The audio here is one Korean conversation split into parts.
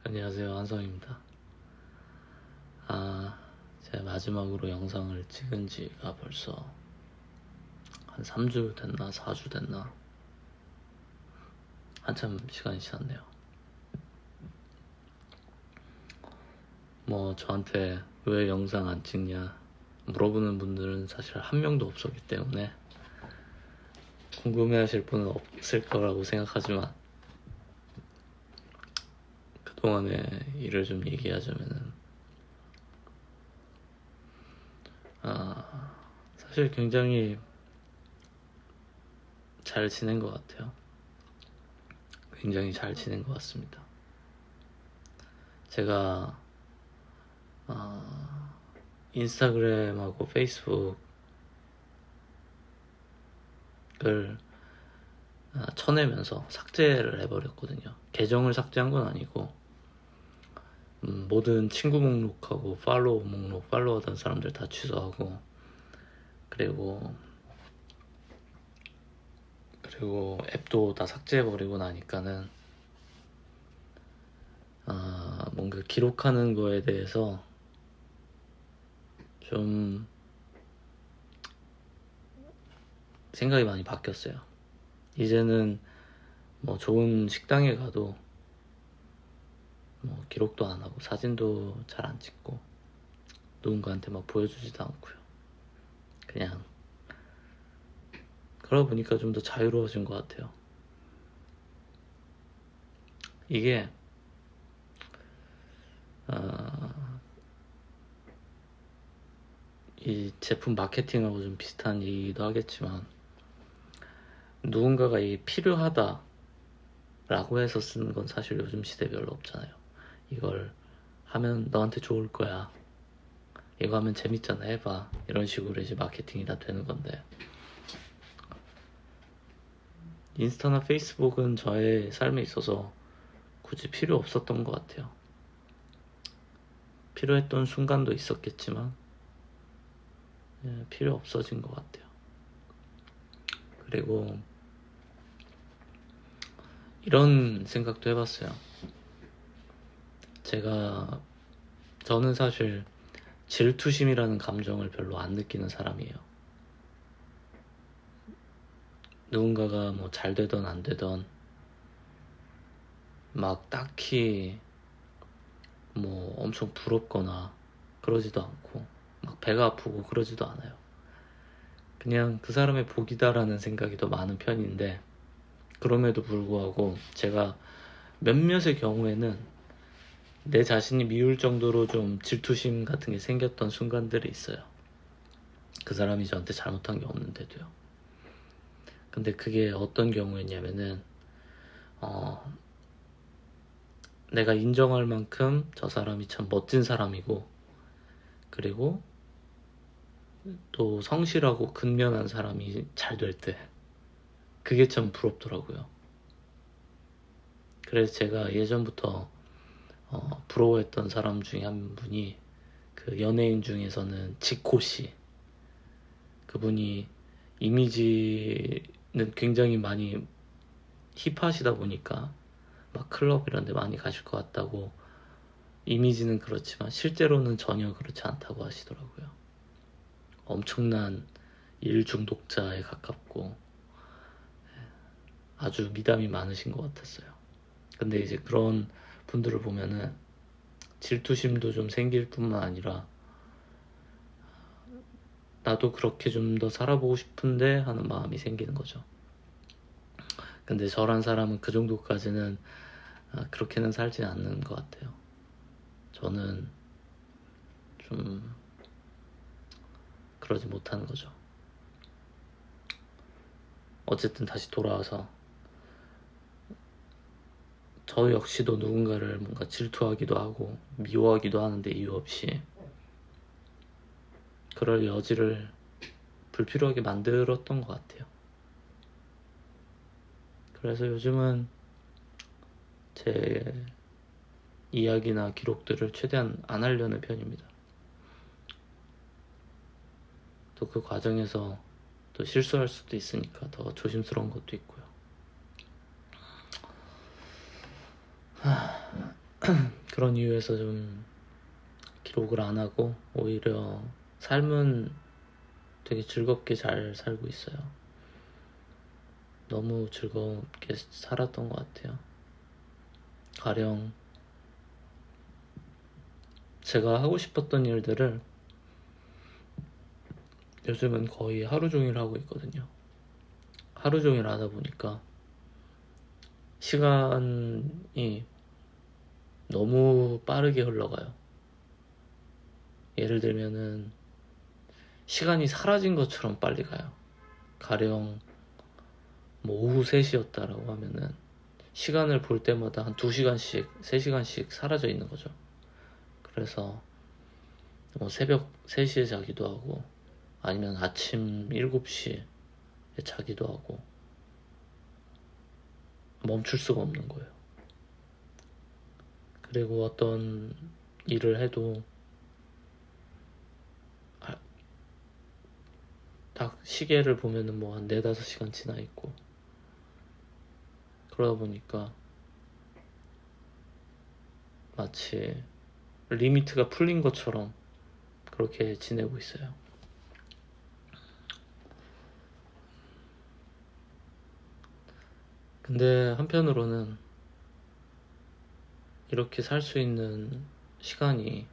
안녕하세요, 한성입니다. 제가 마지막으로 영상을 찍은 지가 벌써 한 3주 됐나 4주 됐나 한참 시간이 지났네요. 저한테 왜 영상 안 찍냐 물어보는 분들은 사실 한 명도 없었기 때문에 궁금해하실 분은 없을 거라고 생각하지만, 그동안의 일을 좀 얘기하자면은 사실 굉장히 잘 지낸 것 같아요. 굉장히 잘 지낸 것 같습니다. 제가 인스타그램하고 페이스북을 쳐내면서 삭제를 해버렸거든요. 계정을 삭제한 건 아니고 모든 친구 목록하고 팔로우 목록, 팔로우하던 사람들 다 취소하고, 그리고 앱도 다 삭제해버리고 나니까는 뭔가 기록하는 거에 대해서 좀 생각이 많이 바뀌었어요. 이제는 좋은 식당에 가도 기록도 안 하고 사진도 잘 안 찍고 누군가한테 막 보여주지도 않고요. 그냥 그러다 보니까 좀 더 자유로워진 것 같아요. 이게 이 제품 마케팅하고 좀 비슷한 얘기도 하겠지만, 누군가가 이게 필요하다 라고 해서 쓰는 건 사실 요즘 시대에 별로 없잖아요. 이걸 하면 너한테 좋을 거야, 이거 하면 재밌잖아, 해봐, 이런 식으로 이제 마케팅이 다 되는 건데, 인스타나 페이스북은 저의 삶에 있어서 굳이 필요 없었던 것 같아요. 필요했던 순간도 있었겠지만 필요 없어진 것 같아요. 그리고 이런 생각도 해봤어요. 저는 사실 질투심이라는 감정을 별로 안 느끼는 사람이에요. 누군가가 잘 되던 안 되던 막 딱히 엄청 부럽거나 그러지도 않고 막 배가 아프고 그러지도 않아요. 그냥 그 사람의 복이다라는 생각이 더 많은 편인데, 그럼에도 불구하고 제가 몇몇의 경우에는 내 자신이 미울 정도로 좀 질투심 같은 게 생겼던 순간들이 있어요. 그 사람이 저한테 잘못한 게 없는데도요. 근데 그게 어떤 경우였냐면은 내가 인정할 만큼 저 사람이 참 멋진 사람이고, 그리고 또 성실하고 근면한 사람이 잘 될 때 그게 참 부럽더라고요. 그래서 제가 예전부터 부러워했던 사람 중에 한 분이, 그 연예인 중에서는 지코씨, 그분이 이미지는 굉장히 많이 힙하시다 보니까 막 클럽 이런 데 많이 가실 것 같다고, 이미지는 그렇지만 실제로는 전혀 그렇지 않다고 하시더라고요. 엄청난 일 중독자에 가깝고 아주 미담이 많으신 것 같았어요. 근데 이제 그런 분들을 보면은 질투심도 좀 생길 뿐만 아니라 나도 그렇게 좀 더 살아보고 싶은데 하는 마음이 생기는 거죠. 근데 저란 사람은 그 정도까지는 그렇게는 살지 않는 것 같아요. 저는 좀 그러지 못하는 거죠. 어쨌든 다시 돌아와서 저 역시도 누군가를 뭔가 질투하기도 하고 미워하기도 하는데 이유 없이 그럴 여지를 불필요하게 만들었던 것 같아요. 그래서 요즘은 제 이야기나 기록들을 최대한 안 하려는 편입니다. 또 그 과정에서 또 실수할 수도 있으니까 더 조심스러운 것도 있고요. 그런 이유에서 좀 기록을 안 하고 오히려 삶은 되게 즐겁게 잘 살고 있어요. 너무 즐겁게 살았던 것 같아요. 가령 제가 하고 싶었던 일들을 요즘은 거의 하루 종일 하고 있거든요. 하루 종일 하다 보니까 시간이 너무 빠르게 흘러가요. 예를 들면은 시간이 사라진 것처럼 빨리 가요. 가령 뭐 오후 3시였다라고 하면은 시간을 볼 때마다 한 2시간씩, 3시간씩 사라져 있는 거죠. 그래서 뭐 새벽 3시에 자기도 하고 아니면 아침 7시에 자기도 하고 멈출 수가 없는 거예요. 그리고 어떤 일을 해도 딱 시계를 보면은 뭐 한 4-5시간 지나 있고 그러다 보니까 마치 리미트가 풀린 것처럼 그렇게 지내고 있어요. 근데 한편으로는 이렇게 살 수 있는 시간이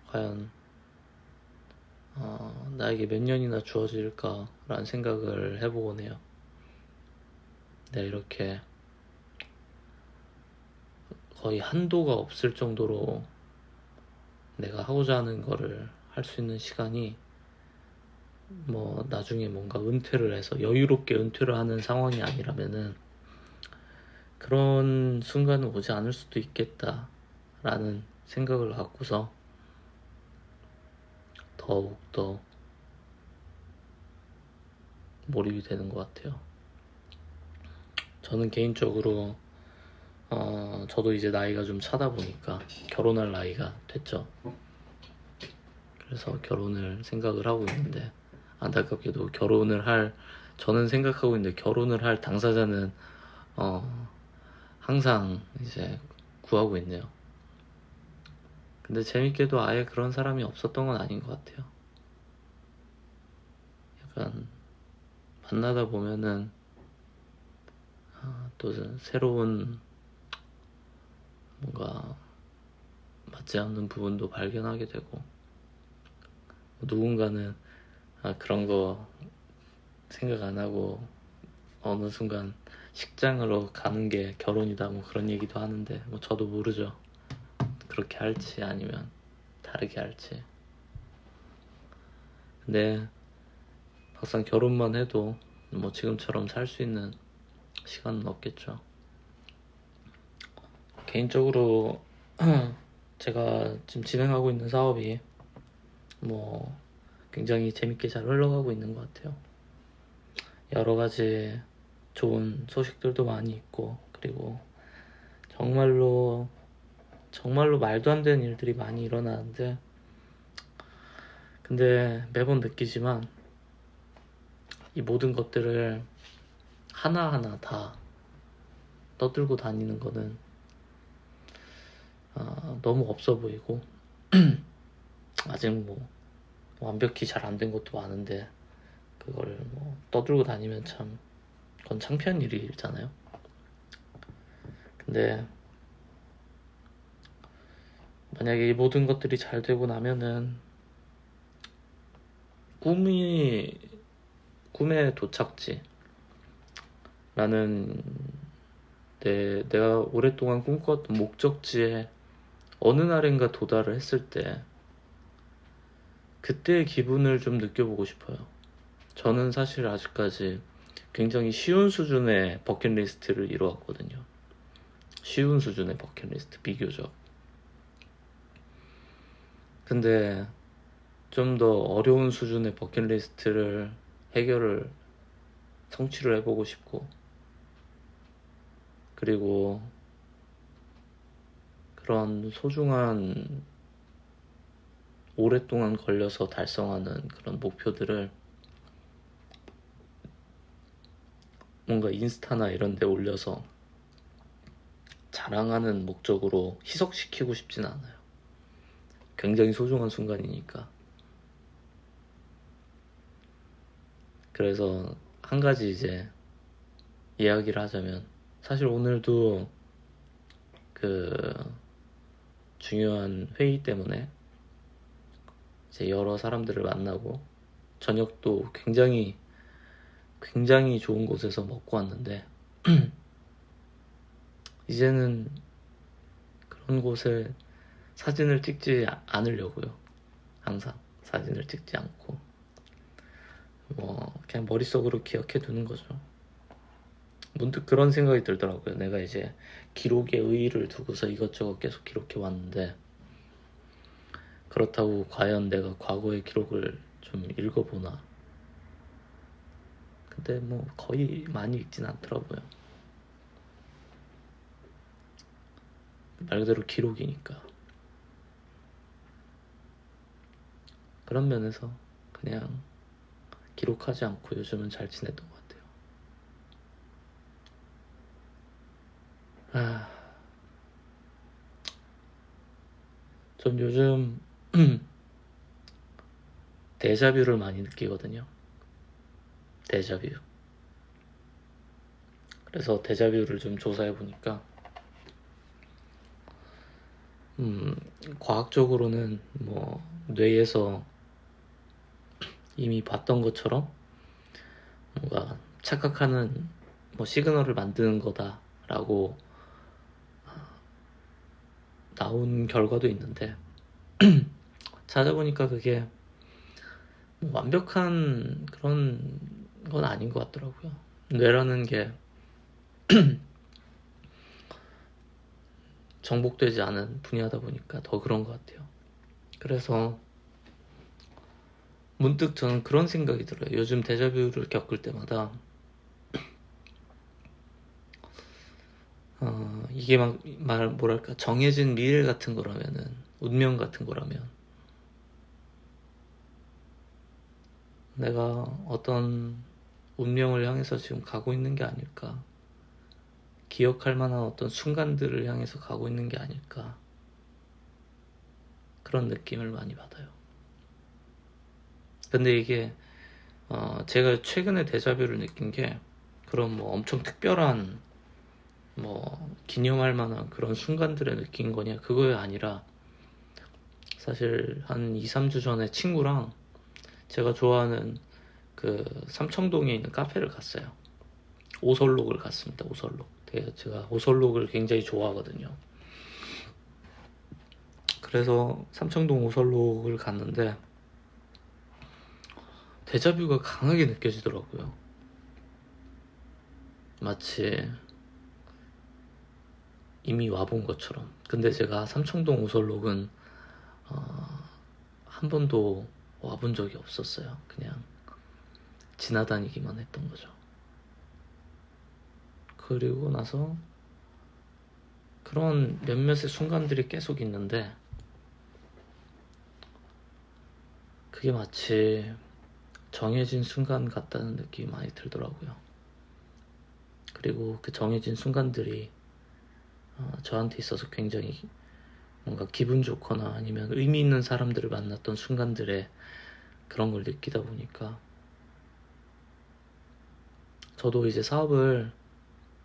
과연 나에게 몇 년이나 주어질까라는 생각을 해보곤 해요. 내가 이렇게 거의 한도가 없을 정도로 내가 하고자 하는 거를 할 수 있는 시간이 뭐 나중에 뭔가 은퇴를 해서 여유롭게 은퇴를 하는 상황이 아니라면은 그런 순간은 오지 않을 수도 있겠다라는 생각을 갖고서 더욱더 몰입이 되는 것 같아요. 저는 개인적으로 저도 이제 나이가 좀 차다 보니까 결혼할 나이가 됐죠. 그래서 결혼을 생각을 하고 있는데 안타깝게도 저는 생각하고 있는데 결혼을 할 당사자는 항상 이제 구하고 있네요. 근데 재밌게도 아예 그런 사람이 없었던 건 아닌 것 같아요. 약간 만나다 보면은 또 새로운 뭔가 맞지 않는 부분도 발견하게 되고 누군가는 그런 거 생각 안 하고 어느 순간 식장으로 가는 게 결혼이다 뭐 그런 얘기도 하는데 뭐 저도 모르죠. 그렇게 할지 아니면 다르게 할지. 근데 막상 결혼만 해도 뭐 지금처럼 살 수 있는 시간은 없겠죠. 개인적으로 제가 지금 진행하고 있는 사업이 뭐 굉장히 재밌게 잘 흘러가고 있는 것 같아요. 여러 가지 좋은 소식들도 많이 있고 그리고 정말로 말도 안 되는 일들이 많이 일어나는데 근데 매번 느끼지만 이 모든 것들을 하나하나 다 떠들고 다니는 거는 너무 없어 보이고 아직 뭐 완벽히 잘 안 된 것도 많은데 그걸 뭐 떠들고 다니면 참 그건 창피한 일이잖아요. 근데 만약에 이 모든 것들이 잘 되고 나면은 꿈의 도착지 라는 내가 오랫동안 꿈꿔왔던 목적지에 어느 날인가 도달을 했을 때 그때의 기분을 좀 느껴보고 싶어요. 저는 사실 아직까지 굉장히 쉬운 수준의 버킷리스트를 이루었거든요. 쉬운 수준의 버킷리스트, 비교적. 근데 좀 더 어려운 수준의 버킷리스트를 성취를 해보고 싶고 그리고 그런 소중한 오랫동안 걸려서 달성하는 그런 목표들을 뭔가 인스타나 이런 데 올려서 자랑하는 목적으로 희석시키고 싶진 않아요. 굉장히 소중한 순간이니까. 그래서 한 가지 이제 이야기를 하자면, 사실 오늘도 그 중요한 회의 때문에 이제 여러 사람들을 만나고 저녁도 굉장히 좋은 곳에서 먹고 왔는데 이제는 그런 곳에 사진을 찍지 않으려고요. 항상 사진을 찍지 않고 그냥 머릿속으로 기억해 두는 거죠. 문득 그런 생각이 들더라고요. 내가 이제 기록에 의의를 두고서 이것저것 계속 기록해 왔는데, 그렇다고 과연 내가 과거의 기록을 좀 읽어보나. 근데 뭐 거의 많이 읽진 않더라고요. 말 그대로 기록이니까. 그런 면에서 그냥 기록하지 않고 요즘은 잘 지냈던 것 같아요. 전 요즘 데자뷰를 많이 느끼거든요. 데자뷰. 그래서 데자뷰를 좀 조사해 보니까 과학적으로는 뭐 뇌에서 이미 봤던 것처럼 뭔가 착각하는 뭐 시그널을 만드는 거다라고 나온 결과도 있는데 찾아보니까 그게 뭐 완벽한 그런 건 아닌 것 같더라고요. 뇌라는 게 정복되지 않은 분야다 보니까 더 그런 것 같아요. 그래서 문득 저는 그런 생각이 들어요. 요즘 데자뷰를 겪을 때마다 이게 뭐랄까 정해진 미래 같은 거라면은, 운명 같은 거라면 내가 어떤 운명을 향해서 지금 가고 있는 게 아닐까, 기억할 만한 어떤 순간들을 향해서 가고 있는 게 아닐까, 그런 느낌을 많이 받아요. 근데 이게 제가 최근에 데자뷰를 느낀 게 그런 뭐 엄청 특별한 뭐 기념할 만한 그런 순간들에 느낀 거냐, 그거에 아니라 사실 한 2, 3주 전에 친구랑 제가 좋아하는 그 삼청동에 있는 카페를 갔어요. 오설록을 갔습니다. 오설록. 제가 오설록을 굉장히 좋아하거든요. 그래서 삼청동 오설록을 갔는데 데자뷰가 강하게 느껴지더라고요. 마치 이미 와본 것처럼. 근데 제가 삼청동 오설록은 한 번도 와본 적이 없었어요. 그냥 지나다니기만 했던 거죠. 그리고 나서 그런 몇몇의 순간들이 계속 있는데 그게 마치 정해진 순간 같다는 느낌이 많이 들더라고요. 그리고 그 정해진 순간들이 저한테 있어서 굉장히 뭔가 기분 좋거나 아니면 의미 있는 사람들을 만났던 순간들에 그런 걸 느끼다 보니까 저도 이제 사업을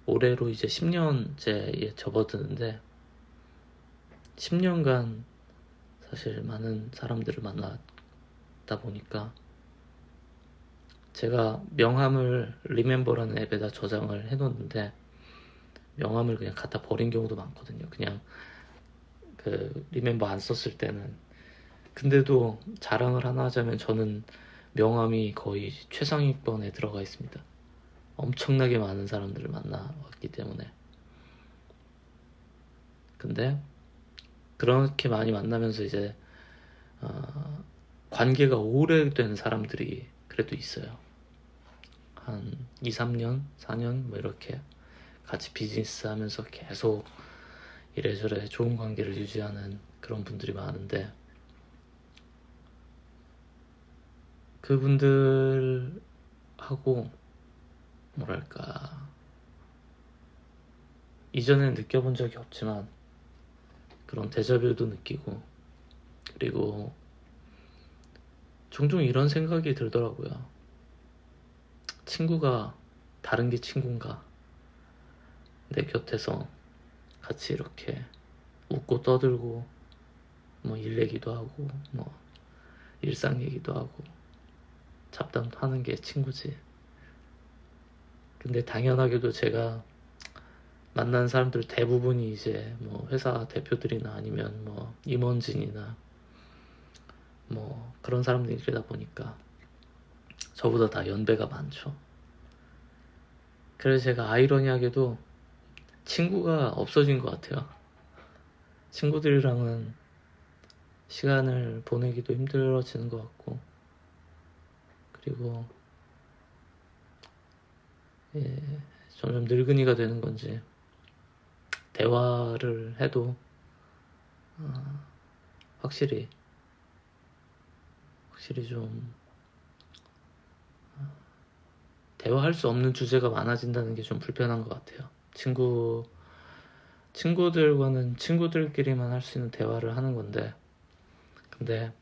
올해로 이제 10년째에 접어드는데 10년간 사실 많은 사람들을 만났다 보니까 제가 명함을 리멤버라는 앱에다 저장을 해놓는데 명함을 그냥 갖다 버린 경우도 많거든요. 그냥 그 리멤버 안 썼을 때는. 근데도 자랑을 하나 하자면 저는 명함이 거의 최상위권에 들어가 있습니다. 엄청나게 많은 사람들을 만나왔기 때문에. 근데 그렇게 많이 만나면서 이제 관계가 오래된 사람들이 그래도 있어요. 한 2, 3년, 4년 뭐 이렇게 같이 비즈니스 하면서 계속 이래저래 좋은 관계를 유지하는 그런 분들이 많은데 그분들하고 뭐랄까 이전엔 느껴본 적이 없지만 그런 데자뷰도 느끼고, 그리고 종종 이런 생각이 들더라고요. 친구가 다른 게 친구인가? 내 곁에서 같이 이렇게 웃고 떠들고 뭐 일 얘기도 하고 뭐 일상 얘기도 하고 잡담도 하는 게 친구지. 근데 당연하게도 제가 만나는 사람들 대부분이 이제 뭐 회사 대표들이나 아니면 뭐 임원진이나 뭐 그런 사람들이다 보니까 저보다 다 연배가 많죠. 그래서 제가 아이러니하게도 친구가 없어진 것 같아요. 친구들이랑은 시간을 보내기도 힘들어지는 것 같고, 그리고 점점 늙은이가 되는 건지 대화를 해도 확실히 좀 대화할 수 없는 주제가 많아진다는 게 좀 불편한 것 같아요. 친구들과는 친구들끼리만 할 수 있는 대화를 하는 건데, 근데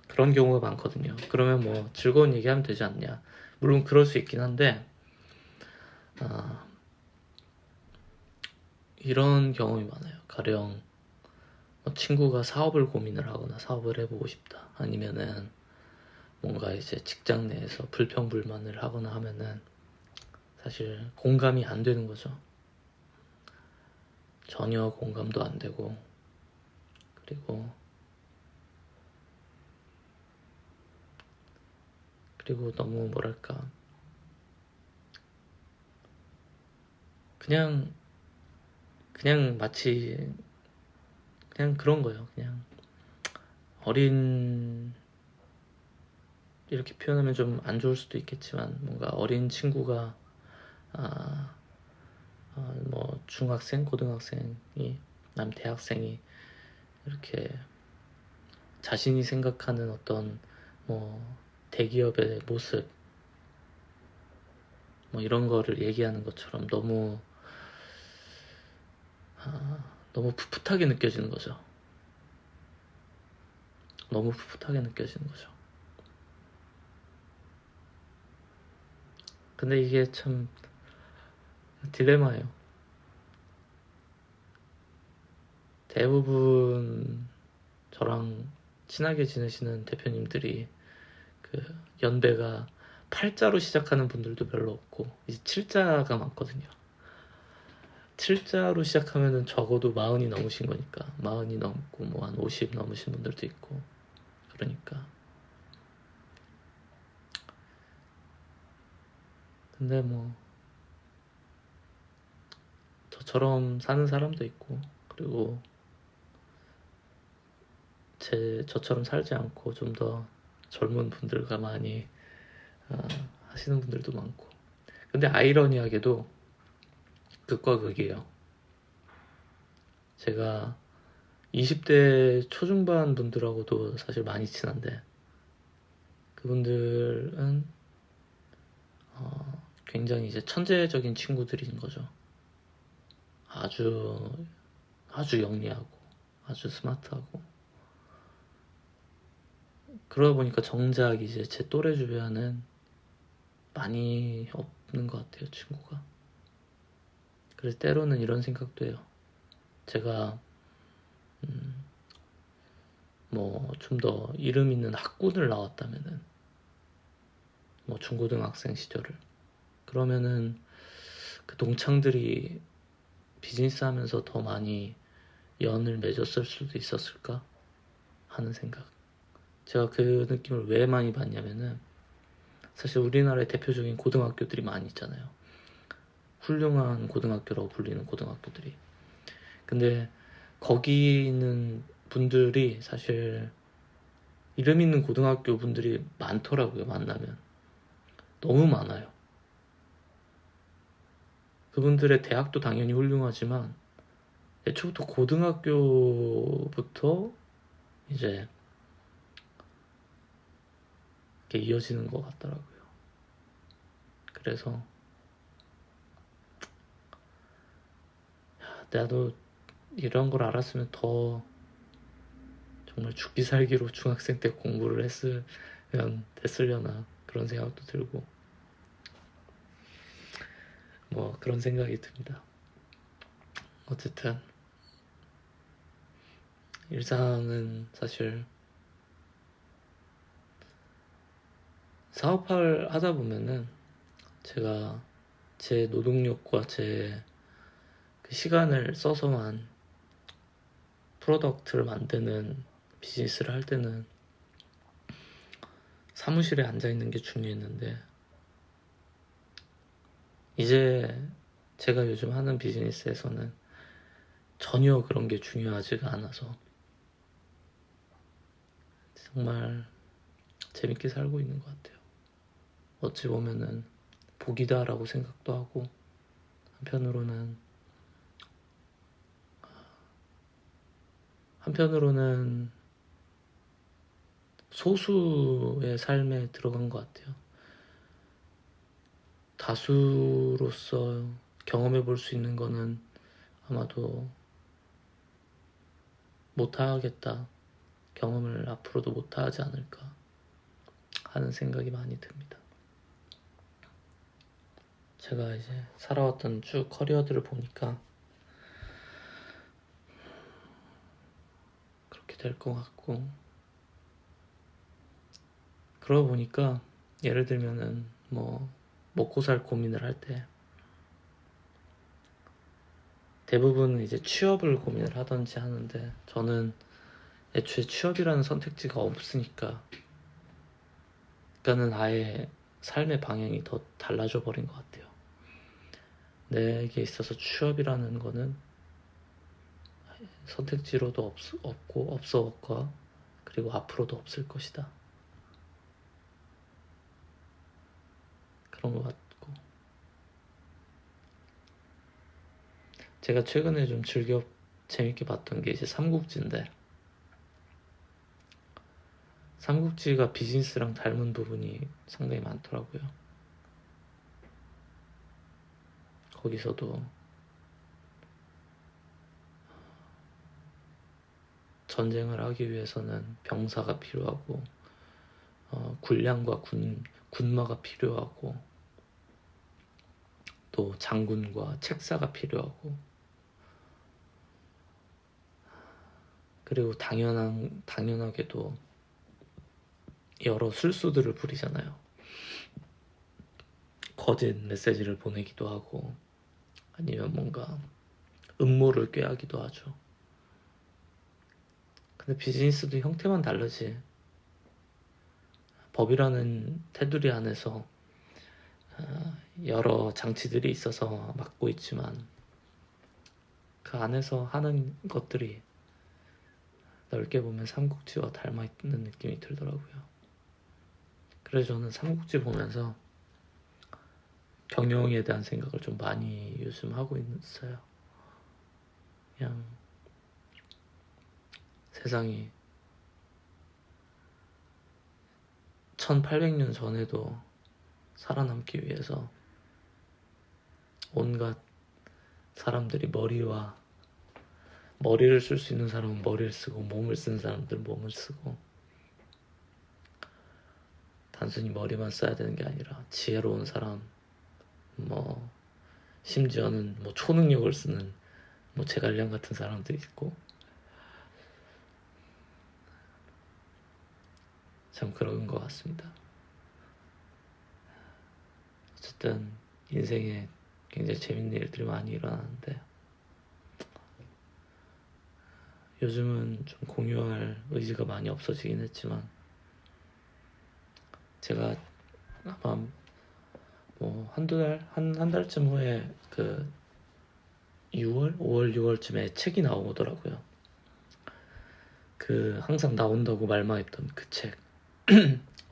그런 경우가 많거든요. 그러면 뭐 즐거운 얘기하면 되지 않냐. 물론 그럴 수 있긴 한데 이런 경험이 많아요. 가령 뭐 친구가 사업을 고민을 하거나 사업을 해보고 싶다, 아니면은 뭔가 이제 직장 내에서 불평불만을 하거나 하면은 사실 공감이 안 되는 거죠. 전혀 공감도 안 되고, 그리고 너무 뭐랄까, 그냥 마치 그냥 그런 거예요. 그냥 이렇게 표현하면 좀 안 좋을 수도 있겠지만, 뭔가 어린 친구가 뭐 중학생, 고등학생이, 남 대학생이 이렇게 자신이 생각하는 어떤 뭐 대기업의 모습 뭐 이런 거를 얘기하는 것처럼 너무 풋풋하게 느껴지는 거죠. 너무 풋풋하게 느껴지는 거죠. 근데 이게 참 딜레마예요. 대부분 저랑 친하게 지내시는 대표님들이 그 연배가 8자로 시작하는 분들도 별로 없고, 이제 7자가 많거든요. 7자로 시작하면은 적어도 40이 넘으신 거니까, 40이 넘고 뭐 한 50 넘으신 분들도 있고, 그러니까. 근데 뭐 저처럼 사는 사람도 있고, 그리고 저처럼 살지 않고 좀 더 젊은 분들과 많이 하시는 분들도 많고. 근데 아이러니하게도 극과 극이에요. 제가 20대 초중반 분들하고도 사실 많이 친한데, 그분들은 굉장히 이제 천재적인 친구들인 거죠. 아주 영리하고 아주 스마트하고. 그러다 보니까 정작 이제 제 또래 주변은 많이 없는 것 같아요, 친구가. 그래서 때로는 이런 생각도 해요. 제가 뭐 좀 더 이름 있는 학군을 나왔다면은, 뭐 중고등학생 시절을, 그러면은 그 동창들이 비즈니스 하면서 더 많이 연을 맺었을 수도 있었을까 하는 생각. 제가 그 느낌을 왜 많이 받냐면은, 사실 우리나라에 대표적인 고등학교들이 많이 있잖아요. 훌륭한 고등학교라고 불리는 고등학교들이. 근데 거기 있는 분들이 사실 이름 있는 고등학교 분들이 많더라고요. 만나면 너무 많아요. 그분들의 대학도 당연히 훌륭하지만 애초부터 고등학교부터 이제 이렇게 이어지는 것 같더라고요. 그래서 나도 이런 걸 알았으면 더 정말 죽기 살기로 중학생 때 공부를 했으면 됐으려나 그런 생각도 들고 뭐 그런 생각이 듭니다. 어쨌든 일상은 사실 사업을 하다 보면은 제가 제 노동력과 제 그 시간을 써서만 프로덕트를 만드는 비즈니스를 할 때는 사무실에 앉아있는 게 중요했는데 이제 제가 요즘 하는 비즈니스에서는 전혀 그런 게 중요하지가 않아서 정말 재밌게 살고 있는 것 같아요. 어찌 보면은 복이다라고 생각도 하고 한편으로는 소수의 삶에 들어간 것 같아요. 다수로서 경험해 볼 수 있는 거는 아마도 못하겠다. 경험을 앞으로도 못하지 않을까 하는 생각이 많이 듭니다. 제가 이제 살아왔던 쭉 커리어들을 보니까 그렇게 될 것 같고 그러고 보니까 예를 들면은 뭐 먹고 살 고민을 할 때 대부분은 이제 취업을 고민을 하던지 하는데 저는 애초에 취업이라는 선택지가 없으니까 그러니까는 아예 삶의 방향이 더 달라져 버린 것 같아요. 내게 있어서 취업이라는 거는 선택지로도 없고 없었고 그리고 앞으로도 없을 것이다. 그런 것 같고 제가 최근에 좀 재밌게 봤던 게 이제 삼국지인데 삼국지가 비즈니스랑 닮은 부분이 상당히 많더라고요. 거기서도 전쟁을 하기 위해서는 병사가 필요하고 군량과 군마가 필요하고 또 장군과 책사가 필요하고 그리고 당연하게도 여러 술수들을 부리잖아요. 거짓 메시지를 보내기도 하고 아니면 뭔가 음모를 꾀하기도 하죠. 근데 비즈니스도 형태만 다르지 법이라는 테두리 안에서 여러 장치들이 있어서 막고 있지만 그 안에서 하는 것들이 넓게 보면 삼국지와 닮아있는 느낌이 들더라고요. 그래서 저는 삼국지 보면서 경영에 대한 생각을 좀 많이 요즘 하고 있어요. 그냥 세상이 1800년 전에도 살아남기 위해서 온갖 사람들이 머리를 쓸 수 있는 사람은 머리를 쓰고 몸을 쓰는 사람들은 몸을 쓰고 단순히 머리만 써야 되는 게 아니라 지혜로운 사람 심지어는 초능력을 쓰는 제갈량 같은 사람도 있고 참 그런 것 같습니다. 어쨌든 인생에 굉장히 재밌는 일들이 많이 일어나는데 요즘은 좀 공유할 의지가 많이 없어지긴 했지만 제가 아마 한 달쯤 후에 5월, 6월쯤에 책이 나오더라고요. 항상 나온다고 말만 했던 그 책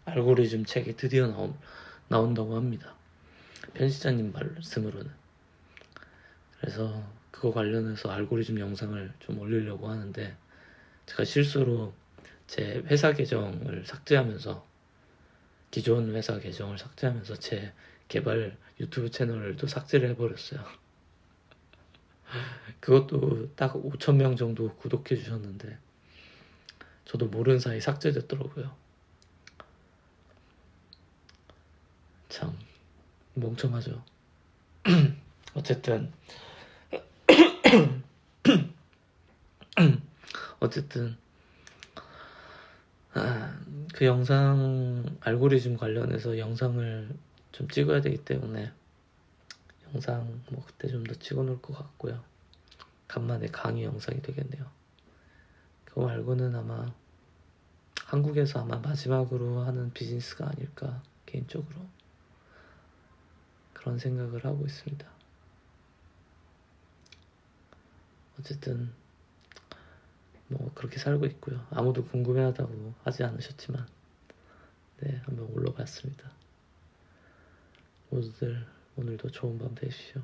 알고리즘 책이 드디어 나온다고 합니다. 편집자님 말씀으로는. 그래서 그거 관련해서 알고리즘 영상을 좀 올리려고 하는데 제가 실수로 제 회사 계정을 삭제하면서 기존 회사 계정을 삭제하면서 제 개발 유튜브 채널도 삭제를 해버렸어요. 그것도 딱 5,000명 정도 구독해 주셨는데 저도 모르는 사이 삭제됐더라고요. 참 멍청하죠. 어쨌든 그 영상 알고리즘 관련해서 영상을 좀 찍어야 되기 때문에 영상 뭐 그때 좀 더 찍어 놓을 것 같고요. 간만에 강의 영상이 되겠네요. 그거 말고는 아마 한국에서 아마 마지막으로 하는 비즈니스가 아닐까 개인적으로 그런 생각을 하고 있습니다. 어쨌든 뭐 그렇게 살고 있고요. 아무도 궁금해하다고 하지 않으셨지만 네, 한번 올라봤습니다. 모두들 오늘도 좋은 밤 되십시오.